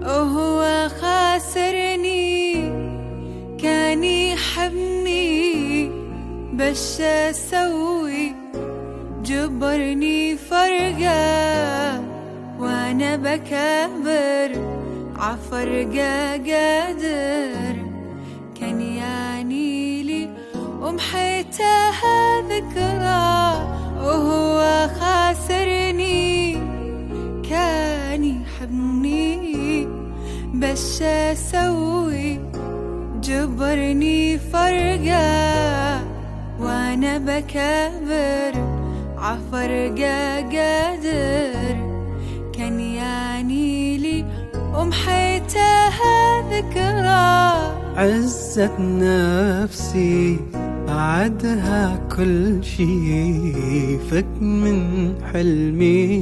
وهو خاسرني كان يحبني، بس اسوي جبرني فرقة وانا بكبر عفرقة قادر. كان يعني لي ومحيتها ذكرى، وهو خاسرني كان يحبني، بس اسوي جبرني فرقة وانا بكبر عفرقة قادر. كان يعني لي ومحيتها ذكرى. عزت نفسي بعدها كل شي، فك من حلمي.